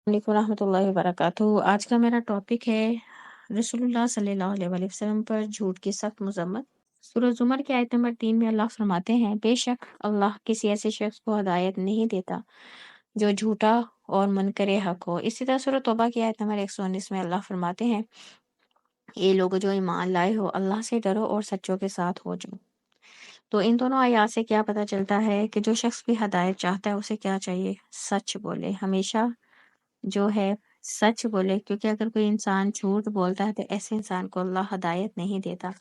वालेकुम रहमतुल्लाहि व बरकातुहू। आज का मेरा टॉपिक है रसूलुल्लाह सल्लल्लाहु अलैहि वसल्लम पर झूठ की सख्त मज़म्मत। सूरह ज़ुमर की आयत नंबर 3 में अल्लाह फरमाते हैं, बेशक अल्लाह किसी ऐसे शख्स को हिदायत नहीं देता जो झूठा और मुनकरे हक हो। इसी तरह सूरह तौबा की आयत नंबर 119 में अल्लाह फरमाते हैं, ये लोग जो ईमान लाए हो अल्लाह से डरो और सच्चों के साथ हो जाओ। तो इन दोनों आयत से क्या पता चलता है कि जो शख्स भी हिदायत चाहता है उसे क्या चाहिए? सच बोले, हमेशा जो है सच बोले, क्योंकि अगर कोई इंसान झूठ बोलता है तो ऐसे इंसान को अल्लाह हदायत नहीं देता।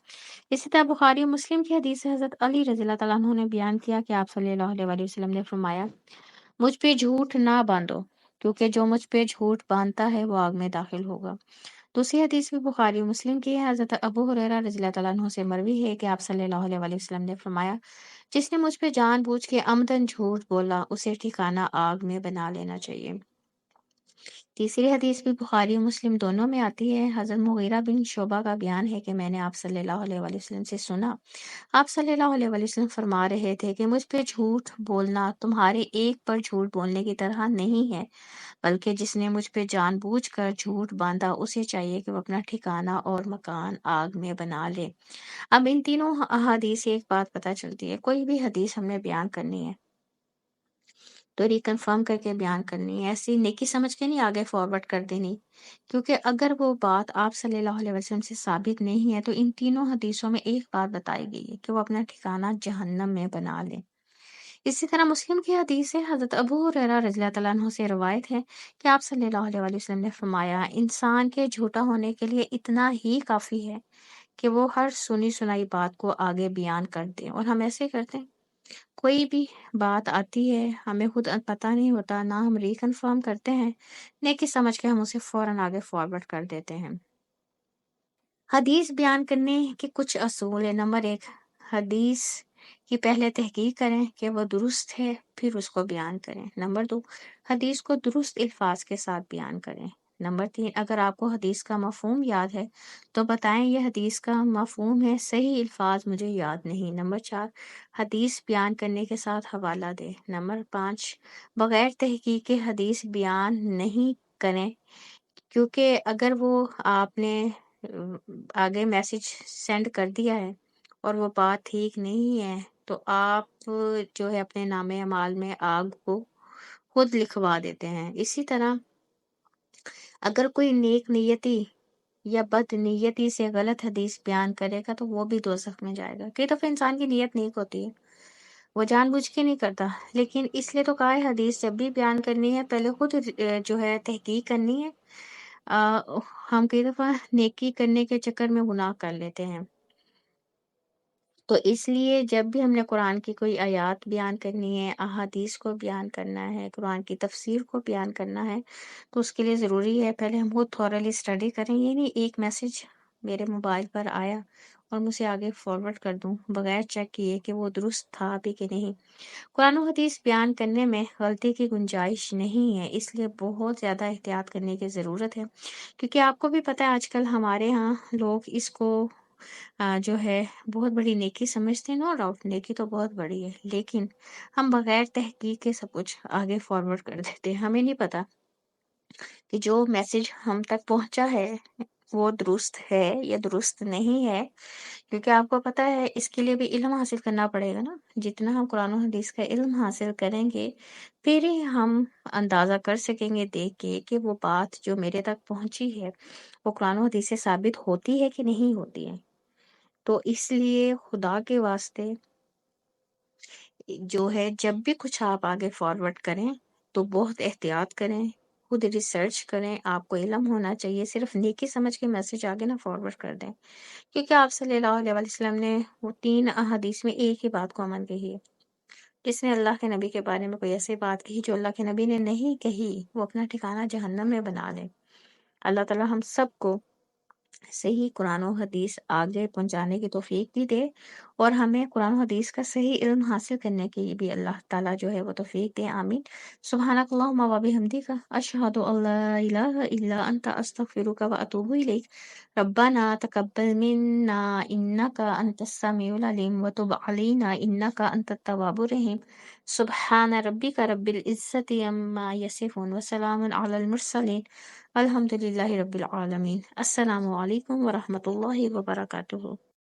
इसी तरह बुखारी और मुस्लिम की हदीस से हज़रत अली रज़ियल्लाहु ताला अन्हु ने बयान किया कि आप सल्लल्लाहु अलैहि वसल्लम ने फरमाया, मुझ पे झूठ ना बांधो, क्योंकि जो मुझ पे झूठ बांधता है वो आग में दाखिल होगा। दूसरी हदीस भी बुखारी और मुस्लिम की है। हज़रत अबू हुरैरा रज़ियल्लाहु ताला अन्हु से मरवी है कि आप सल्लल्लाहु अलैहि वसल्लम ने फरमाया, जिसने मुझ पे जानबूझ के अमदन झूठ बोला उसे ठिकाना आग में बना लेना चाहिए। तीसरी हदीस भी बुखारी और मुस्लिम दोनों में आती है। हज़रत मुगीरा बिन शोबा का बयान है कि मैंने आप सल्लल्लाहु अलैहि वसल्लम से सुना, आप सल्लल्लाहु अलैहि वसल्लम फरमा रहे थे कि मुझ पे झूठ बोलना तुम्हारे एक पर झूठ बोलने की तरह नहीं है, बल्कि जिसने मुझ पे जानबूझकर झूठ बांधा उसे चाहिए कि वो अपना ठिकाना और मकान आग में बना ले। अब इन तीनों अहादीस से एक बात पता चलती है, कोई भी हदीस हमने बयान करनी है तो रिकन्फर्म करके बयान करनी है, ऐसी नेकी समझ के नहीं आगे फॉरवर्ड कर देनी। क्योंकि अगर वो बात आप सल्लल्लाहु अलैहि वसल्लम से साबित नहीं है तो इन तीनों हदीसों में एक बात बताई गई है कि वो अपना ठिकाना जहन्नम में बना ले। इसी तरह मुस्लिम की हदीस है, हज़रत अबू हुरैरा रज़ियल्लाहु ताला अन्हु से रवायत है कि आप सल्लल्लाहु अलैहि वसल्लम ने फरमाया, इंसान के झूठा होने के लिए इतना ही काफ़ी है कि वो हर सुनी सुनाई बात को आगे बयान कर दे, और हम ऐसे करते हैं। कोई भी बात आती है, हमें खुद पता नहीं होता, ना हम रिकन्फर्म करते हैं, नेकी समझ के हम उसे फ़ौरन आगे फॉरवर्ड कर देते हैं। हदीस बयान करने के कुछ असूल है। नंबर 1, हदीस की पहले तहकीक करें कि वो दुरुस्त है, फिर उसको बयान करें। नंबर 2, हदीस को दुरुस्त अल्फाज के साथ बयान करें। नंबर 3, अगर आपको हदीस का मफ़हूम याद है तो बताएं यह हदीस का मफ़हूम है, सही अल्फाज मुझे याद नहीं। नंबर 4, हदीस बयान करने के साथ हवाला दें। नंबर 5, बगैर तहकीक के हदीस बयान नहीं करें, क्योंकि अगर वो आपने आगे मैसेज सेंड कर दिया है और वो बात ठीक नहीं है, तो आप जो है अपने नामे अमाल में आग को खुद लिखवा देते हैं। इसी तरह अगर कोई नेक नियति या बदनीयती से गलत हदीस बयान करेगा तो वो भी दोज़ख में जाएगा। कई दफ़ा इंसान की नीयत नेक होती है, वो जानबूझ के नहीं करता, लेकिन इसलिए तो कहा है हदीस जब भी बयान करनी है पहले खुद जो है तहकीक करनी है। हम कई दफ़ा नेकी करने के चक्कर में गुनाह कर लेते हैं। तो इसलिए जब भी हमने कुरान की कोई आयत बयान करनी है, अहादीस को बयान करना है, कुरान की तफसीर को बयान करना है, तो उसके लिए ज़रूरी है पहले हम खुद थॉरली स्टडी करें। ये नहीं एक मैसेज मेरे मोबाइल पर आया और मैं उसे आगे फॉरवर्ड कर दूँ, बगैर चेक किए कि वो दुरुस्त था भी कि नहीं। कुरान और हदीस बयान करने में गलती की गुंजाइश नहीं है, इसलिए बहुत ज़्यादा एहतियात करने की ज़रूरत है। क्योंकि आपको भी पता है आजकल हमारे यहाँ लोग इसको जो है बहुत बड़ी नेकी समझते हैं। नो डाउट नेकी तो बहुत बड़ी है, लेकिन हम बगैर तहकीक के सब कुछ आगे फॉरवर्ड कर देते हैं। हमें नहीं पता कि जो मैसेज हम तक पहुंचा है वो दुरुस्त है या दुरुस्त नहीं है, क्योंकि आपको पता है इसके लिए भी इल्म हासिल करना पड़ेगा ना। जितना हम कुरान और हदीस का इल्म हासिल करेंगे, फिर ही हम अंदाज़ा कर सकेंगे देख के कि वो बात जो मेरे तक पहुंची है, वो कुरान और हदीस से साबित होती है कि नहीं होती है। तो इसलिए खुदा के वास्ते जो है जब भी कुछ आप आगे फॉरवर्ड करें तो बहुत एहतियात करें, खुद रिसर्च करें, आपको इल्म होना चाहिए। सिर्फ नेकी समझ के मैसेज आगे ना फॉरवर्ड कर दें, क्योंकि आप सल्लल्लाहु अलैहि वसल्लम ने वो 3 अहादीस में एक ही बात को अमल कही है। जिसने अल्लाह के नबी के बारे में कोई ऐसी बात कही जो अल्लाह के नबी ने नहीं कही, वो अपना ठिकाना जहन्नम में बना ले। अल्लाह ताला हम सबको सही कुरान और हदीस आगे पहुंचाने की तौफीक भी दे, और हमें कुरान और हदीस का सही इल्म हासिल करने की भी अल्लाह ताला जो है वो तौफीक दे। आमीन। सुब्हानकल्लाहुम्मा व बिहम्दिका अशहदु अल्ला इलाहा इल्ला अंता अस्तगफिरुका व अतूबु इलैक। रब्बना तकब्बल मिन्ना इन्नका अंतस समीउल अलीम व तुब अलैना इन्नका अंतत तव्वाबुर रहीम। سبحان ربک رب العزت عما یصفون وسلام علی المرسلین الحمد للہ رب العالمین۔ السلام علیکم ورحمۃ اللہ وبرکاتہ۔